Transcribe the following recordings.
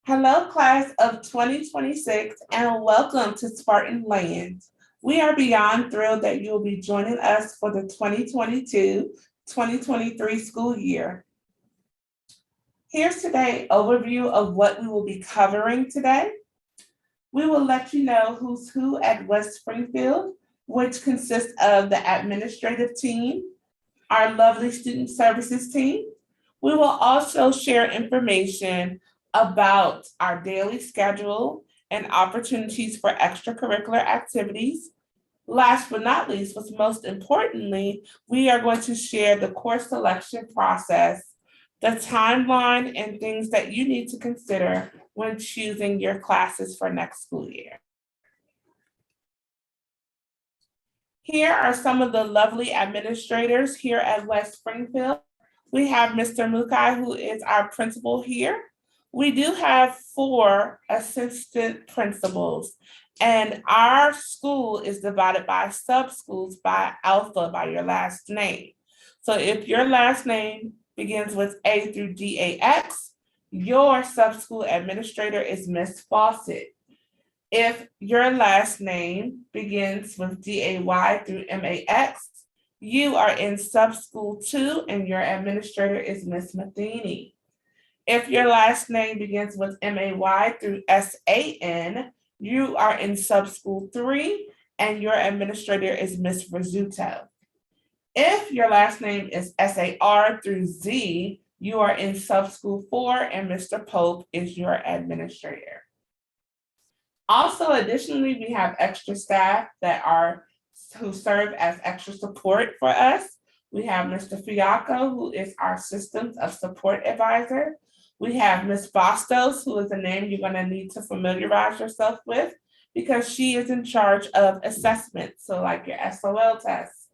Hello, class of 2026, and welcome to Spartan Land. We are beyond thrilled that you will be joining us for the 2022-2023 school year. Here's today's overview of what we will be covering today. We will let you know who's who at West Springfield, which consists of the administrative team, our lovely student services team. We will also share information about our daily schedule and opportunities for extracurricular activities. Last but not least, what's most importantly, we are going to share the course selection process, the timeline, and things that you need to consider when choosing your classes for next school year. Here are some of the lovely administrators here at West Springfield. We have Mr. Mukai, who is our principal here. We do have 4 assistant principals, and our school is divided by sub-schools by alpha, by your last name. So if your last name begins with A through DAX, your sub-school administrator is Miss Fawcett. If your last name begins with DAY through MAX, you are in sub-school 2 and your administrator is Miss Matheny. If your last name begins with MAY through SAN, you are in sub-school 3 and your administrator is Miss Rizzuto. If your last name is SAR through Z, you are in sub-school 4 and Mr. Pope is your administrator. Also, additionally, we have extra staff who serve as extra support for us. We have Mr. Fiaco, who is our Systems of Support Advisor. We have Ms. Bastos, who is a name you're going to need to familiarize yourself with because she is in charge of assessment. So like your SOL tests,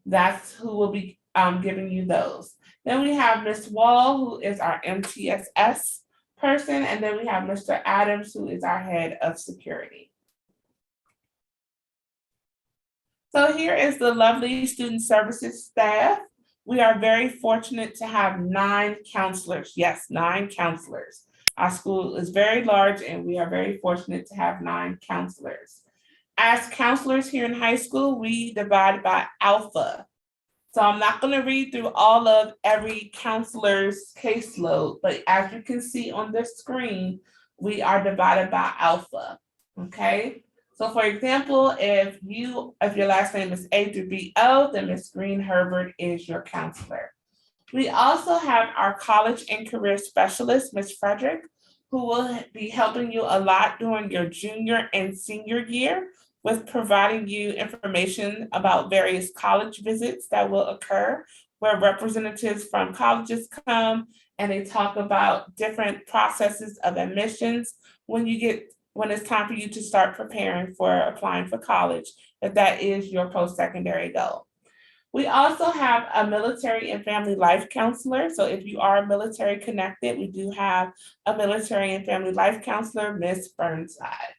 that's who will be giving you those. Then we have Ms. Wall, who is our MTSS person, and then we have Mr. Adams, who is our head of security. So here is the lovely student services staff. We are very fortunate to have 9 counselors. Yes, 9 counselors. Our school is very large and we are very fortunate to have 9 counselors. As counselors here in high school, we divide by alpha. So I'm not going to read through all of every counselor's caseload, but as you can see on this screen, we are divided by alpha, okay? So for example, if your last name is A through BO, then Ms. Green Herbert is your counselor. We also have our college and career specialist, Ms. Frederick, who will be helping you a lot during your junior and senior year with providing you information about various college visits that will occur, where representatives from colleges come and they talk about different processes of admissions when it's time for you to start preparing for applying for college, if that is your post-secondary goal. We also have a military and family life counselor. So if you are military connected, we do have a military and family life counselor, Ms. Burnside.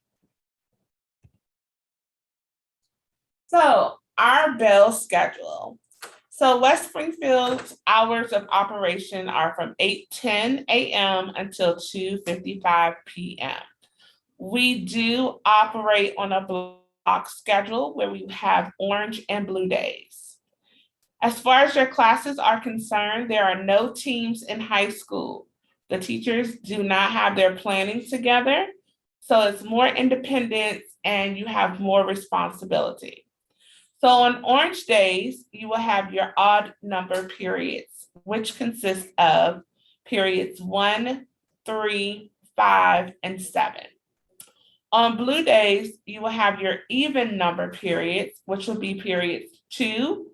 So our bell schedule. So West Springfield's hours of operation are from 8:10 a.m. until 2:55 p.m. We do operate on a block schedule where we have orange and blue days. As far as your classes are concerned, there are no teams in high school. The teachers do not have their planning together, so it's more independent and you have more responsibility. So on orange days, you will have your odd number periods, which consist of periods 1, 3, 5, and 7. On blue days, you will have your even number periods, which will be periods 2,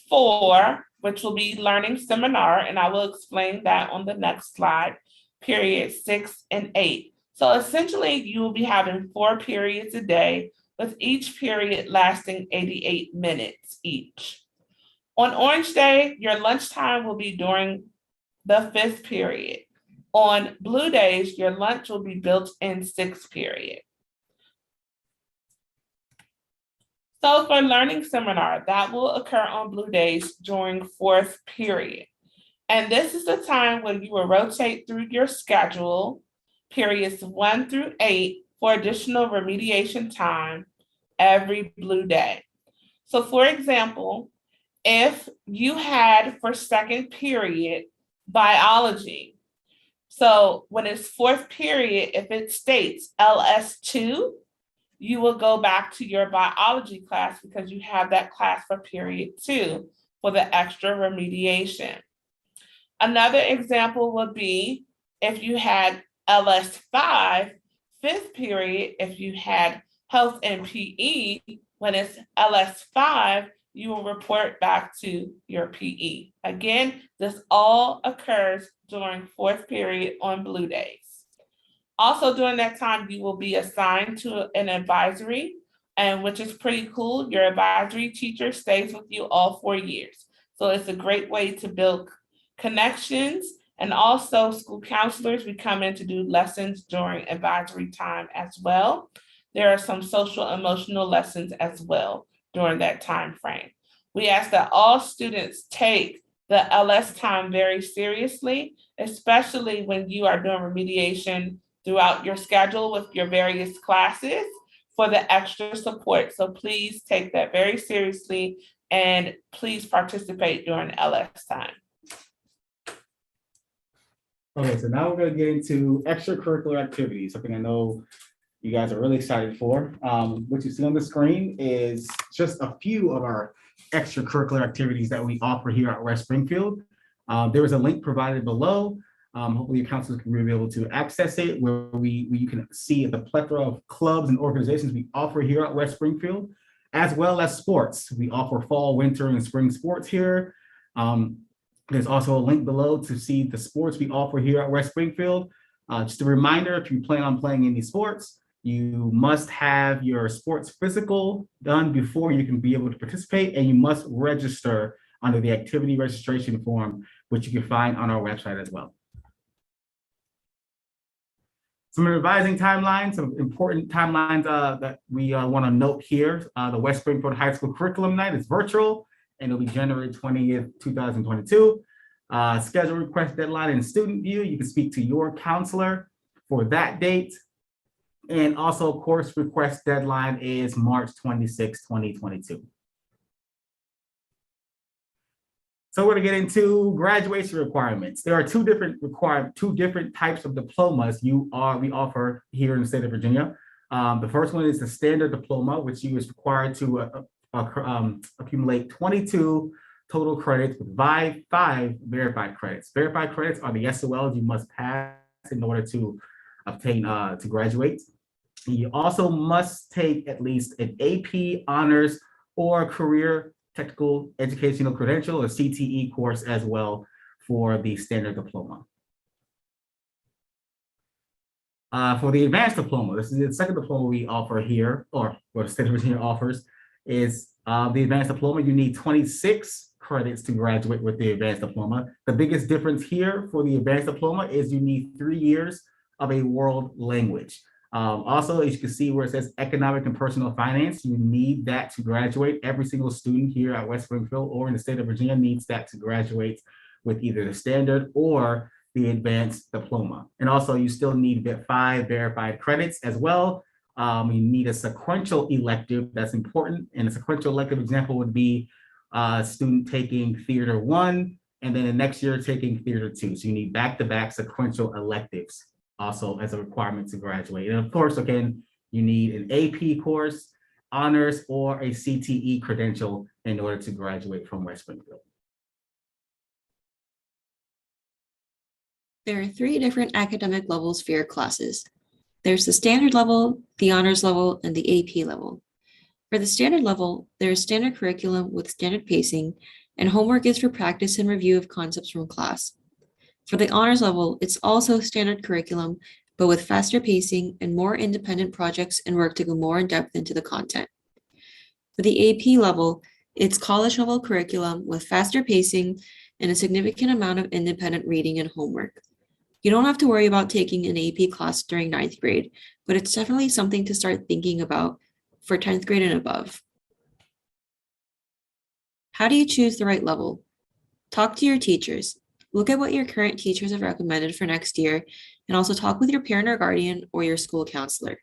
4, which will be learning seminar, and I will explain that on the next slide, period 6 and 8. So essentially, you will be having 4 periods a day, with each period lasting 88 minutes each. On Orange Day, your lunchtime will be during the 5th period. On Blue Days, your lunch will be built in 6th period. So for learning seminar, that will occur on Blue Days during 4th period. And this is the time when you will rotate through your schedule periods 1 through 8 for additional remediation time every blue day. So for example, if you had for second period biology, so when it's fourth period, if it states LS2, you will go back to your biology class because you have that class for period 2 for the extra remediation. Another example would be if you had LS5, fifth period, if you had health and PE, when it's LS5, you will report back to your PE. Again, this all occurs during fourth period on blue days. Also during that time, you will be assigned to an advisory, and which is pretty cool. Your advisory teacher stays with you all 4 years. So it's a great way to build connections. And also school counselors, we come in to do lessons during advisory time as well. There are some social emotional lessons as well during that time frame. We ask that all students take the LS time very seriously, especially when you are doing remediation throughout your schedule with your various classes for the extra support. So please take that very seriously and please participate during LS time. Okay, so now we're going to get into extracurricular activities, something I know you guys are really excited for. What you see on the screen is just a few of our extracurricular activities that we offer here at West Springfield. There is a link provided below. Hopefully your counselors can be able to access it, where you can see the plethora of clubs and organizations we offer here at West Springfield, as well as sports. We offer fall, winter, and spring sports here. There's also a link below to see the sports we offer here at West Springfield. Just a reminder, if you plan on playing any sports, you must have your sports physical done before you can be able to participate, and you must register under the activity registration form, which you can find on our website as well. Some revising timelines, some important timelines that we want to note here. The West Springfield High School Curriculum Night is virtual, and it'll be January 20th, 2022. Schedule request deadline and student view. You can speak to your counselor for that date. And also course request deadline is March 26, 2022. So we're gonna get into graduation requirements. There are two different types of diplomas we offer here in the state of Virginia. The first one is the standard diploma, which you is required to accumulate 22 total credits with five verified credits. Verified credits are the SOLs you must pass in order to obtain to graduate. You also must take at least an AP honors or career technical educational credential or CTE course as well for the standard diploma. For the advanced diploma, this is the second diploma we offer here, or what the state of Virginia offers, is the advanced diploma. You need 26 credits to graduate with the advanced diploma. The biggest difference here for the advanced diploma is you need 3 years of a world language. Also, as you can see where it says economic and personal finance, you need that to graduate. Every single student here at West Springfield or in the state of Virginia needs that to graduate with either the standard or the advanced diploma. And also you still need 5 verified credits as well. You need a sequential elective, that's important. And a sequential elective example would be a student taking Theater 1 and then the next year taking Theater 2. So you need back-to-back sequential electives also as a requirement to graduate. And of course, again, you need an AP course, honors, or a CTE credential in order to graduate from West Springfield. There are 3 different academic levels for your classes. There's the standard level, the honors level, and the AP level. For the standard level, there is standard curriculum with standard pacing, and homework is for practice and review of concepts from class. For the honors level, it's also standard curriculum, but with faster pacing and more independent projects and work to go more in depth into the content. For the AP level, it's college level curriculum with faster pacing and a significant amount of independent reading and homework. You don't have to worry about taking an AP class during 9th grade, but it's definitely something to start thinking about for 10th grade and above. How do you choose the right level? Talk to your teachers. Look at what your current teachers have recommended for next year and also talk with your parent or guardian or your school counselor.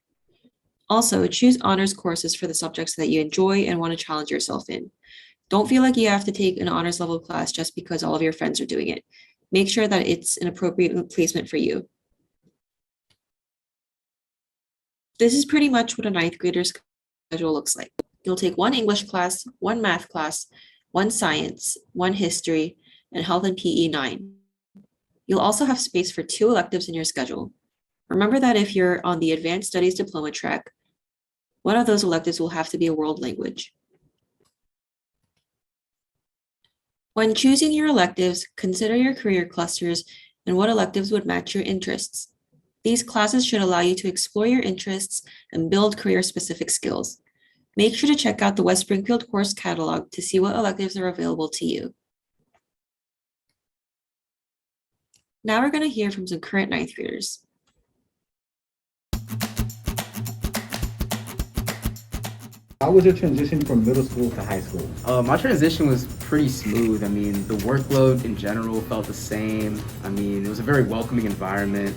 Also, choose honors courses for the subjects that you enjoy and want to challenge yourself in. Don't feel like you have to take an honors level class just because all of your friends are doing it. Make sure that it's an appropriate placement for you. This is pretty much what a ninth grader's schedule looks like. You'll take one English class, one math class, one science, one history, and health and PE 9. You'll also have space for 2 electives in your schedule. Remember that if you're on the Advanced Studies Diploma track, one of those electives will have to be a world language. When choosing your electives, consider your career clusters and what electives would match your interests. These classes should allow you to explore your interests and build career-specific skills. Make sure to check out the West Springfield course catalog to see what electives are available to you. Now we're going to hear from some current ninth graders. How was your transition from middle school to high school? My transition was pretty smooth. I mean, the workload in general felt the same. I mean, it was a very welcoming environment.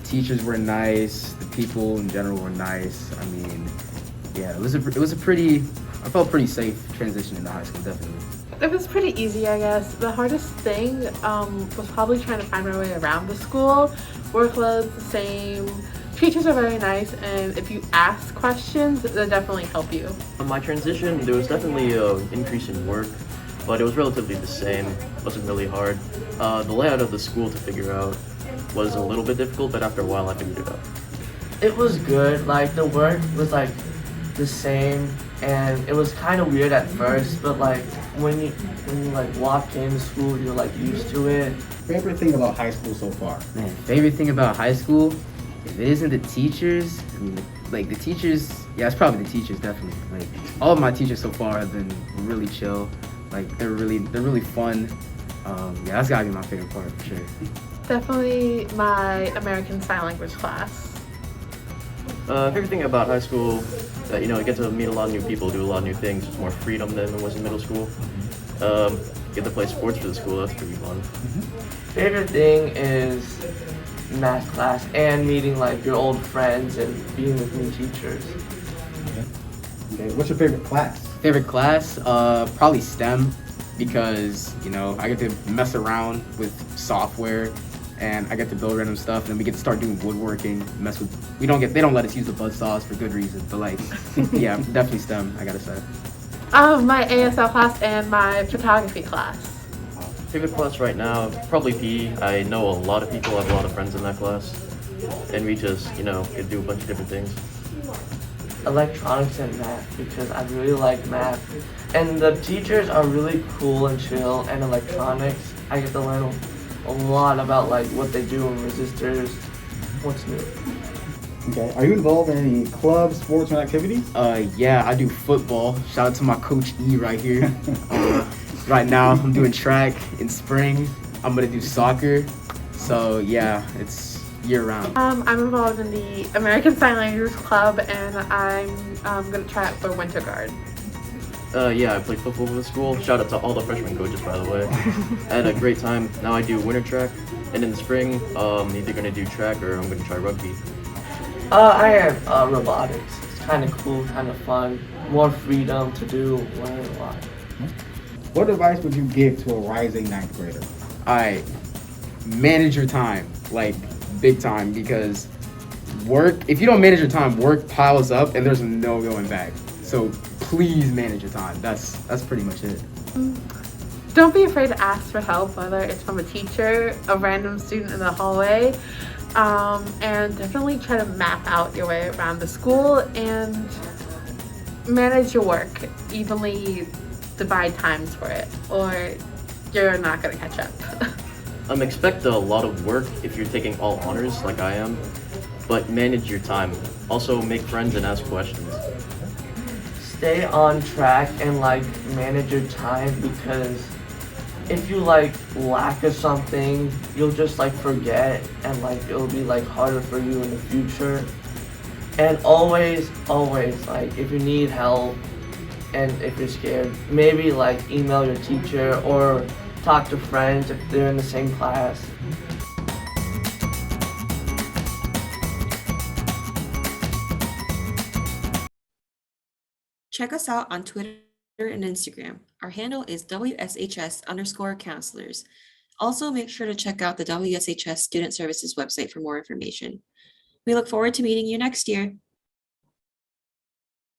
Teachers were nice. The people in general were nice. I mean, yeah, it was a pretty, I felt pretty safe transition into high school, definitely. It was pretty easy, I guess. The hardest thing was probably trying to find my way around the school. Workload's the same. Teachers are very nice, and if you ask questions, they'll definitely help you. On my transition, there was definitely an increase in work, but it was relatively the same. It wasn't really hard. The layout of the school to figure out was a little bit difficult, but after a while I figured it out. It was good. Like the work was like the same, and it was kind of weird at first, but like when you like walk into school, you're like used to it. Favorite thing about high school so far? Man, favorite thing about high school, if it isn't the teachers, I mean, like the teachers, yeah, it's probably the teachers, definitely. Like all of my teachers so far have been really chill. Like they're really fun. Yeah, that's gotta be my favorite part for sure. Definitely my American Sign Language class. Favorite thing about high school, that you get to meet a lot of new people, do a lot of new things. It's more freedom than it was in middle school. Get to play sports for the school. That's pretty fun. Favorite thing is math class and meeting like your old friends and being with new teachers. Okay, what's your favorite class? Favorite class, probably STEM, because I get to mess around with software and I get to build random stuff, and then we get to start doing woodworking, they don't let us use the buzzsaws for good reason, but like, yeah, definitely STEM, I gotta say. My ASL class and my photography class. Favorite class right now, probably PE. I know a lot of people. I have a lot of friends in that class, and we just get to do a bunch of different things. Electronics and math, because I really like math, and the teachers are really cool and chill. And electronics, I get to learn a lot about like what they do in resistors, what's new. Okay, are you involved in any clubs, sports, or activities? Yeah, I do football. Shout out to my coach E right here. Right now, I'm doing track in spring. I'm gonna do soccer. So yeah, it's year round. I'm involved in the American Sign Language Club, and I'm gonna try out for Winter Guard. Yeah, I played football with the school. Shout out to all the freshman coaches, by the way. I had a great time. Now I do winter track, and in the spring, I'm either gonna do track or I'm gonna try rugby. I have robotics. It's kind of cool, kind of fun. More freedom to do, learn a lot. What advice would you give to a rising ninth grader? Alright, manage your time, like big time, because if you don't manage your time, work piles up and there's no going back. So please manage your time. That's pretty much it. Don't be afraid to ask for help, whether it's from a teacher, a random student in the hallway, and definitely try to map out your way around the school and manage your work. Evenly divide times for it, or you're not going to catch up. Expect a lot of work if you're taking all honors like I am, but manage your time. Also make friends and ask questions. Stay on track and like manage your time, because if you like lack of something, you'll just like forget, and like it'll be like harder for you in the future. And always like if you need help and if you're scared, maybe like email your teacher or talk to friends if they're in the same class. Check us out on Twitter and Instagram. Our handle is WSHS_counselors. Also, make sure to check out the WSHS Student Services website for more information. We look forward to meeting you next year.